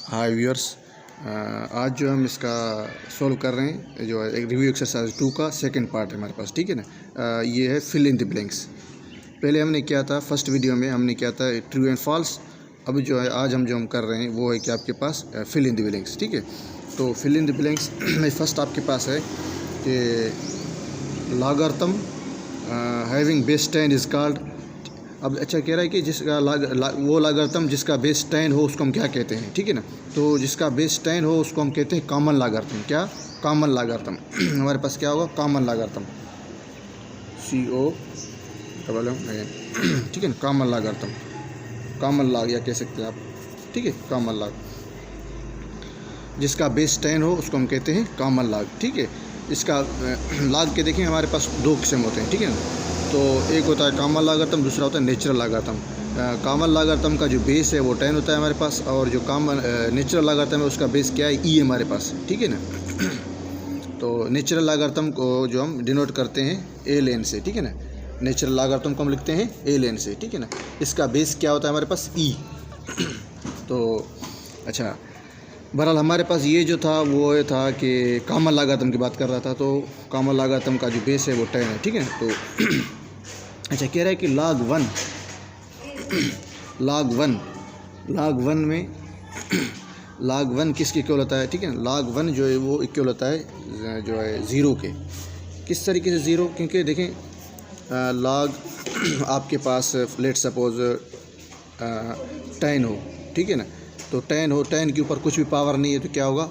हाय viewers, आज जो हम इसका सॉल्व कर रहे हैं जो है एक रिव्यू एक्सरसाइज 2 का सेकंड पार्ट है हमारे पास। ठीक है ना। ये है फिल इन द ब्लैंक्स। पहले हमने किया था फर्स्ट वीडियो में हमने किया था ट्रू एंड फॉल्स। अब जो है आज हम कर रहे हैं वो है कि आपके पास फिल इन द ब्लैंक्स। ठीक है, तो फिल इन द ब्लैंक्स में फर्स्ट आपके पास है कि logarithm having base 10 is called. अब अच्छा कह रहा है कि जिसका वो लॉगरिथम जिसका बेस 10 हो उसको हम क्या कहते हैं। ठीक है ना, तो जिसका बेस 10 हो उसको हम कहते हैं कॉमन लॉगरिथम। क्या कॉमन लॉगरिथम हमारे पास क्या होगा, कॉमन लॉगरिथम, ठीक है ना, कॉमन लॉगरिथम, कॉमन लॉग या कह सकते हैं आप। ठीक है, कॉमन लॉग जिसका बेस 10 हो उसको हम कहते हैं कॉमन लॉग। ठीक है, इसका लॉग के देखें हमारे पास दो किस्म होते हैं। ठीक है ना, तो एक होता है कॉमन लॉगरिथम, दूसरा होता है नेचुरल लॉगरिथम। कॉमन लॉगरिथम का जो बेस है वो 10 होता है हमारे पास, और जो कॉमन नेचुरल लॉगरिथम है उसका बेस क्या है, ई हमारे पास। ठीक है ना, तो नेचुरल लॉगरिथम को जो हम डिनोट करते हैं ए लेन से। ठीक है ना, नेचुरल लॉगरिथम को हम लिखते हैं ए लेन से। ठीक है ना, इसका बेस क्या होता है हमारे पास, ई। तो अच्छा, बहरहाल हमारे पास ये जो था वो ये था कि कॉमन लॉगरिथम की बात कर रहा था, तो कॉमन लॉगरिथम का जो बेस है वो 10 है। ठीक है, तो अच्छा कह रहा है कि log 1 में log 1 किसके इक्वल होता है। ठीक है, log 1 जो है वो इक्वल होता है जो है 0 के। किस तरीके से 0, क्योंकि देखें log आपके पास लेट सपोज 10 हो। ठीक है ना, तो 10 हो, 10 के ऊपर कुछ भी पावर नहीं है तो क्या होगा,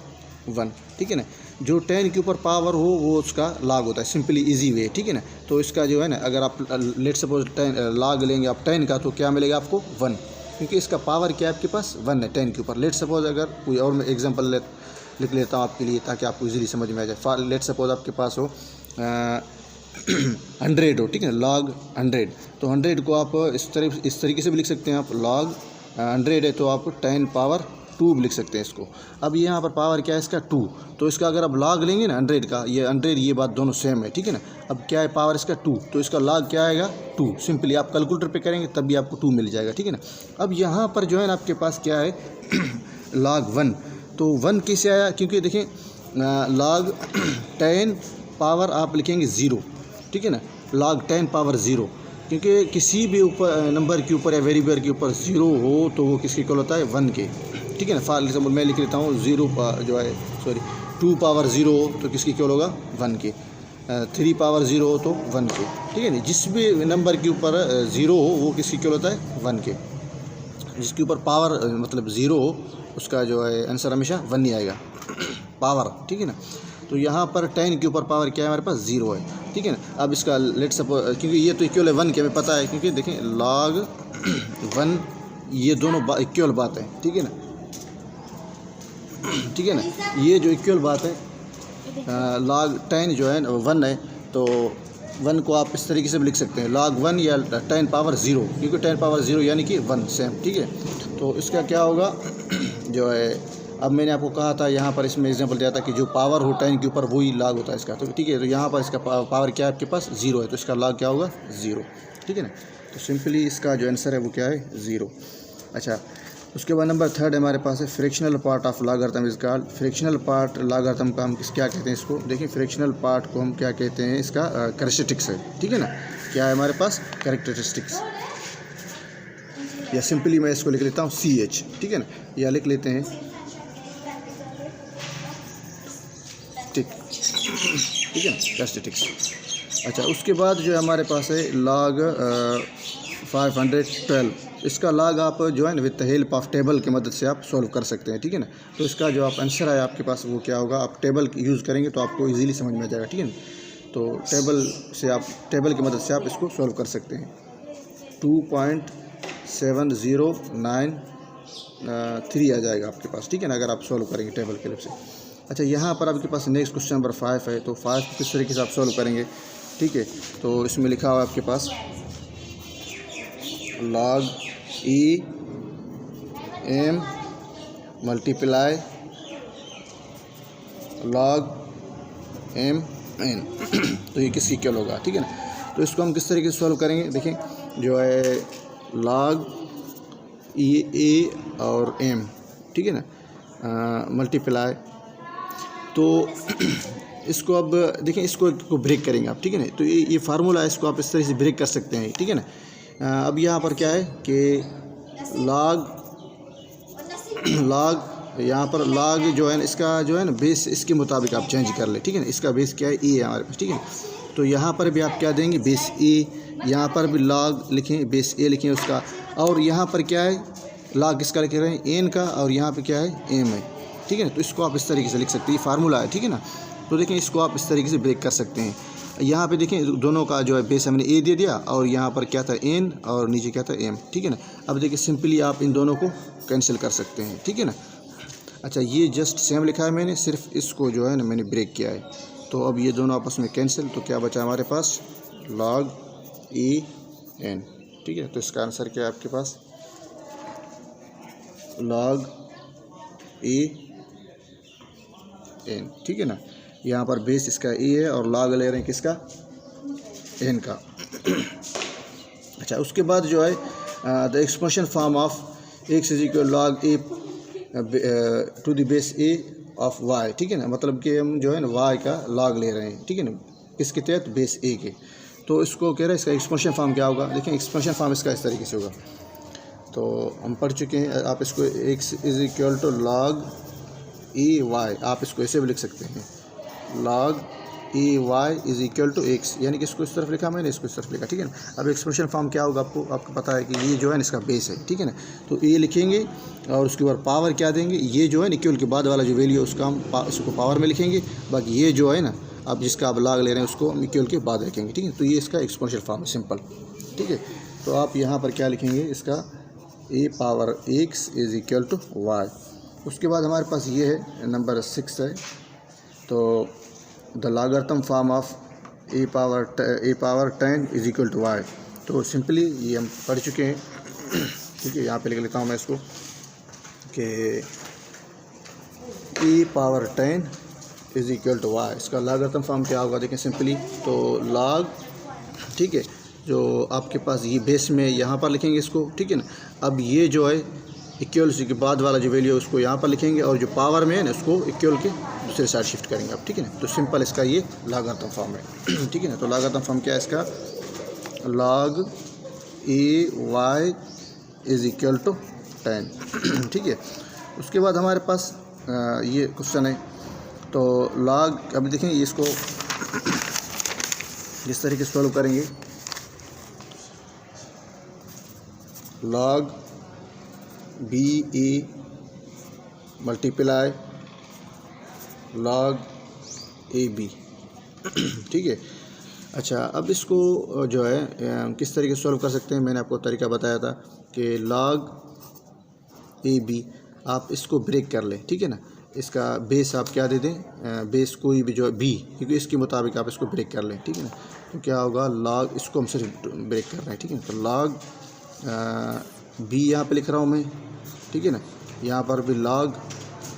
1। ठीक है ना, जो 10 के ऊपर पावर हो वो उसका लॉग होता है, सिंपली इजी वे। ठीक है ना, तो इसका जो है ना, अगर आप लेट सपोज 10 लॉग लेंगे आप 10 का, तो क्या मिलेगा आपको, 1, क्योंकि इसका पावर क्या है आपके पास, 1 है 10 के ऊपर। लेट सपोज अगर कोई और मैं एग्जांपल लिख लेता हूँ आपके लिए ताकि आपको इजीली समझ में आ जाए। लेट सपोज आपके पास हो 100 हो। ठीक है, लॉग 100, तो 100 को आप इस तरीके से भी लिख सकते हैं आप, लॉग 100 है तो आप 10 पावर 2 भी लिख सकते हैं इसको। अब यहाँ पर पावर क्या है इसका, 2, तो इसका अगर आप लॉग लेंगे ना 100 का, ये 100 ये बात दोनों सेम है। ठीक है ना, अब क्या है पावर इसका 2, तो इसका लॉग क्या आएगा, 2। सिंपली आप कैलकुलेटर पे करेंगे तब भी आपको 2 मिल जाएगा। ठीक है ना, अब यहाँ पर जो है ना आपके पास क्या है log 1, तो 1 कैसे आया, क्योंकि देखें log 10 पावर आप लिखेंगे 0। ठीक है ना, log 10 पावर 0, क्योंकि किसी भी ऊपर नंबर के ऊपर या वेरिएबल के ऊपर 0 हो तो वो किसके इक्वल होता है, 1 के। ठीक है ना, फॉर एग्जाम्पल मैं लिख लेता हूँ 2 पावर 0 हो तो किसकी इक्वल होगा, 1 के। 3 पावर 0 हो तो 1 के। ठीक है ना, जिस भी नंबर के ऊपर 0 हो वो किसकी इक्वल होता है, 1 के। जिसके ऊपर पावर मतलब 0 हो उसका जो है आंसर हमेशा 1 ही आएगा पावर। ठीक है ना, तो यहाँ पर 10 के ऊपर पावर क्या है हमारे पास, 0 है। ठीक है ना, अब इसका लेट सपोज, क्योंकि ये तो इक्वल है 1 के, हमें पता है, क्योंकि देखें log 1 ये दोनों इक्वल बात है। ठीक है ना, ठीक है ना, ये जो इक्वल बात है, log 10 जो है 1 है, तो 1 को आप इस तरीके से भी लिख सकते हैं, log 1 या 10 पावर 0, क्योंकि 10 पावर 0 यानी कि 1 सेम। ठीक है, तो इसका क्या होगा जो है, अब मैंने आपको कहा था यहाँ पर इसमें एग्जांपल दिया था कि जो पावर हो 10 के ऊपर वही लॉग होता है इसका। तो ठीक है, तो यहाँ पर इसका पावर क्या है आपके पास, 0 है, तो इसका लॉग क्या होगा, 0। ठीक है ना, तो सिंपली इसका जो आंसर है वो क्या है, 0। अच्छा, उसके बाद नंबर 3 हमारे पास है fractional part of logarithm is called. Fractional part logarithm का हम क्या कहते हैं इसको, देखिए फ्रैक्शनल पार्ट को हम क्या कहते हैं, इसका कैरेक्टरिस्टिक्स है। ठीक है ना, क्या है हमारे पास, कैरेक्टरिस्टिक्स, या सिंपली मैं इसको लिख लेता हूँ CH। ठीक है ना, या लिख लेते हैं टिक। ठीक है ना, कैरेक्टरिस्टिक्स। अच्छा, उसके बाद जो हमारे पास है log 512, इसका log आप जो है ना with the help of table की मदद से आप सॉल्व कर सकते हैं। ठीक है ना, तो इसका जो आप आंसर है आपके पास वो क्या होगा, आप टेबल यूज़ करेंगे तो आपको इजीली समझ में आ जाएगा। ठीक है ना, तो टेबल की मदद से आप इसको सॉल्व कर सकते हैं। 2.7093 आ जाएगा आपके पास। ठीक है ना, अगर आप सॉल्व करेंगे टेबल की हेल्प से। अच्छा, यहाँ पर आपके पास नेक्स्ट क्वेश्चन नंबर 5 है, तो 5 को किस तरीके से आप सॉल्व करेंगे। ठीक है, तो इसमें लिखा हुआ आपके पास log E M multiply log M N तो ये किसकी इक्वल होगा। ठीक है ना, तो इसको हम किस तरीके से सॉल्व करेंगे, देखें जो है log E A और M। ठीक है ना, मल्टीप्लाई। तो इसको अब देखें, इसको ब्रेक करेंगे आप, ठीक है ना। तो ये फार्मूला है, इसको आप इस तरह से ब्रेक कर सकते हैं, ठीक है ना। अब यहाँ पर क्या है कि लॉग यहाँ पर लॉग जो है ना, इसका जो है ना बेस इसके मुताबिक आप चेंज कर ले, ठीक है ना। इसका बेस क्या है, ए है हमारे पास, ठीक है। तो यहाँ पर भी आप क्या देंगे, बेस ए, यहाँ पर भी लॉग लिखें, बेस ए लिखें उसका। और यहाँ पर क्या है, लॉग किसका लिख रहे हैं, एन का, और यहाँ पे क्या है, एम है, ठीक है ना। तो इसको आप इस तरीके से लिख सकते हैं, ये फार्मूला है, ठीक है ना। तो देखें, इसको आप इस तरीके से ब्रेक कर सकते हैं। यहाँ पे देखें, दोनों का जो है बेस हमने ए दे दिया, और यहाँ पर क्या था, एन, और नीचे क्या था, एम, ठीक है ना। अब देखिए, सिंपली आप इन दोनों को कैंसिल कर सकते हैं, ठीक है ना। अच्छा, ये जस्ट सेम लिखा है मैंने, सिर्फ इसको जो है ना मैंने ब्रेक किया है। तो अब ये दोनों आपस में कैंसिल, तो क्या बचा हमारे पास, लॉग ए एन, ठीक है। तो इसका आंसर क्या है आपके पास, लॉग ए एन, ठीक है ना। यहाँ पर बेस इसका ए है और लॉग ले रहे हैं किसका, एन का। अच्छा, उसके बाद जो है the expression form of x is equal log a to the base a of y, ठीक है ना। मतलब कि हम जो है ना वाई का लॉग ले रहे हैं, ठीक है ना, किसके तहत, बेस ए के। तो इसको कह रहे हैं, इसका एक्सप्रेशन फॉर्म क्या होगा। देखिए, एक्सप्रेशन फॉर्म इसका इस तरीके से होगा, तो हम पढ़ चुके हैं। आप इसको x is equal to log a y, आप इसको ऐसे भी लिख सकते हैं, log a y is equal to x, यानी कि इसको इस तरफ लिखा मैंने, इसको इस तरफ लिखा, ठीक है ना। अब एक्सप्रेशन फॉर्म क्या होगा, आपको पता है कि ये जो है ना इसका बेस है, ठीक है ना। तो ए लिखेंगे और उसके बाद पावर क्या देंगे, ये जो है ना इक्वल के बाद वाला जो वैल्यू है उसका हम इसको पावर में लिखेंगे। बाकी ये जो है ना, आप जिसका आप लॉग ले रहे हैं उसको हम इक्वल के बाद रखेंगे, ठीक है। तो ये इसका एक्सपोनेंशियल फॉर्म है, सिंपल, ठीक है। तो आप यहाँ पर क्या लिखेंगे, इसका A power X is equal to Y. उसके बाद हमारे पास ये है नंबर 6 है, तो the logarithm form of a power 10 is equal to y. तो सिंपली ये हम पढ़ चुके हैं, ठीक है। यहाँ पे लिख लेता हूँ मैं इसको कि A power 10 is equal to Y, इसका लॉगरिथम फॉर्म क्या होगा, देखें सिंपली। तो लॉग, ठीक है, जो आपके पास ये बेस में यहाँ पर लिखेंगे इसको, ठीक है ना। अब ये जो है इक्वल के बाद वाला जो वैल्यू है उसको यहाँ पर लिखेंगे, और जो पावर में है ना उसको इक्वल के दूसरे साइड शिफ्ट करेंगे आप, ठीक है ना। तो सिंपल इसका ये लॉगरिथम फॉर्म है, ठीक है ना। तो लॉगरिथम फॉर्म क्या है इसका, log a y is equal to 10, ठीक है। उसके बाद हमारे पास ये क्वेश्चन है, तो लॉग, अभी देखें इसको जिस तरीके से सॉल्व करेंगे, log b a multiply log a b, ठीक है। अच्छा, अब इसको जो है किस तरीके से सॉल्व कर सकते हैं, मैंने आपको तरीका बताया था कि लॉग ए बी, आप इसको ब्रेक कर लें, ठीक है ना। इसका बेस आप क्या दे दें, बेस कोई भी जो है बी, क्योंकि इसके मुताबिक आप इसको ब्रेक कर लें, ठीक है ना। तो क्या होगा, लॉग, इसको हम सिर्फ ब्रेक कर रहे हैं, ठीक है। तो लॉग बी यहाँ पे लिख रहा हूँ मैं, ठीक है ना। यहाँ पर भी लॉग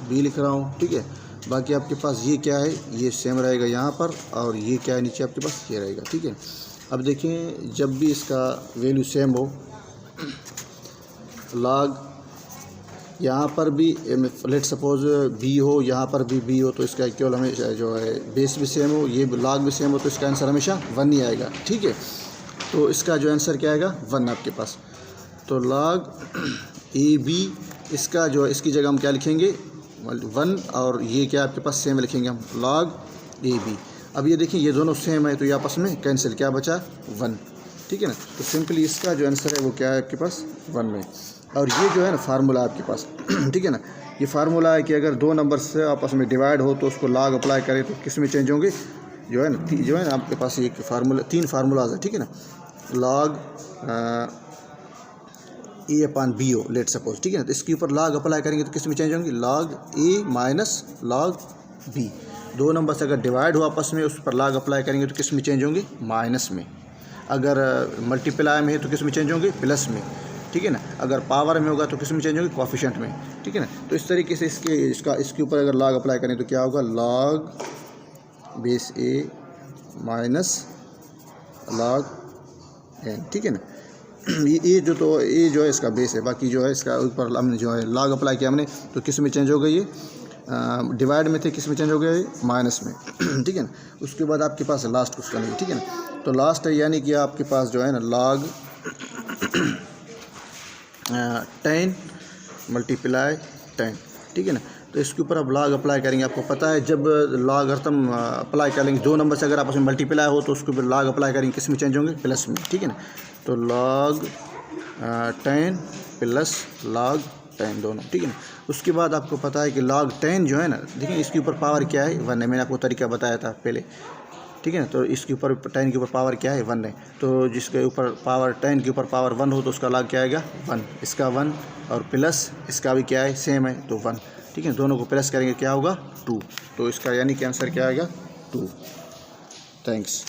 बी लिख रहा हूँ, ठीक है। बाकी आपके पास ये क्या है, ये सेम रहेगा यहाँ पर, और ये क्या है नीचे आपके पास, ये रहेगा, ठीक है। अब देखें, जब भी इसका वैल्यू सेम हो, लॉग यहाँ पर भी लेट सपोज बी हो, यहाँ पर भी बी हो, तो इसका इक्वल हमेशा जो है बेस भी सेम हो, ये लॉग भी सेम हो, तो इसका आंसर हमेशा 1 ही आएगा, ठीक है। तो इसका जो आंसर क्या आएगा, 1 आपके पास। तो लॉग ए बी, इसका जो है इसकी जगह हम क्या लिखेंगे, 1, और ये क्या आपके पास सेम लिखेंगे हम, लॉग ए बी। अब ये देखिए, ये दोनों सेम है, तो ये आपस में कैंसिल, क्या बचा, 1, ठीक है ना। तो सिंपली इसका जो आंसर है वो क्या है आपके पास, 1 में। और ये जो है ना फार्मूला आपके पास, ठीक है ना। ये फार्मूला है कि अगर 2 नंबर से आपस में डिवाइड हो तो उसको लॉग अप्लाई करें तो किस में चेंज होंगे, जो है ना आपके पास एक फार्मूला, 3 फार्मूलाज है, ठीक है ना। लॉग ए अपॉन बी हो, लेट सपोज, ठीक है ना। तो इसके ऊपर लॉग अप्लाई करेंगे तो किस में चेंज होंगे, लॉग ए माइनस लॉग बी। 2 नंबर से अगर डिवाइड हो आपस में, उस पर लॉग अप्लाई करेंगे तो किस में चेंज होंगे, माइनस में। अगर मल्टीप्लाई में है तो किस में चेंज होंगे, प्लस में, ठीक है ना। अगर पावर में होगा तो किस में चेंज होंगे, कोफिशिएंट में, ठीक है ना। तो इस तरीके से इसके ऊपर अगर लॉग अप्लाई करें तो क्या होगा, लॉग बेस ए माइनस लॉग एन, ठीक है ना। ये जो है इसका बेस है, बाकी जो है इसका ऊपर हमने जो है लॉग अप्लाई किया हमने, तो किस में चेंज हो गई ये, डिवाइड में थे, किस में चेंज हो गया ये, माइनस में। ठीक है ना। उसके बाद आपके पास लास्ट क्वेश्चन है, ठीक है ना। तो लास्ट है यानी कि आपके पास जो है ना लॉग 10 मल्टीप्लाई 10, ठीक है ना। तो इसके ऊपर आप लॉग अप्लाई करेंगे। आपको पता है जब लॉग अर्थम अप्लाई करेंगे, दो नंबर से अगर आपस में मल्टीप्लाई हो तो उसके ऊपर लॉग अप्लाई करेंगे, किस में चेंज होंगे, प्लस में, ठीक है ना। तो लॉग 10 प्लस लॉग 10 दोनों, ठीक है ना। उसके बाद आपको पता है कि log 10 जो है ना, देखिए इसके ऊपर पावर क्या है, 1 है। मैंने आपको तरीका बताया था पहले, ठीक है ना। तो इसके ऊपर 10 के ऊपर पावर क्या है, 1 है। तो जिसके ऊपर पावर 10 के ऊपर पावर 1 हो तो उसका log क्या आएगा, 1। इसका 1 और प्लस इसका भी क्या है, सेम है, तो 1, ठीक है। दोनों को प्लस करेंगे क्या होगा, 2। तो इसका यानी कि आंसर क्या आएगा, 2। थैंक्स।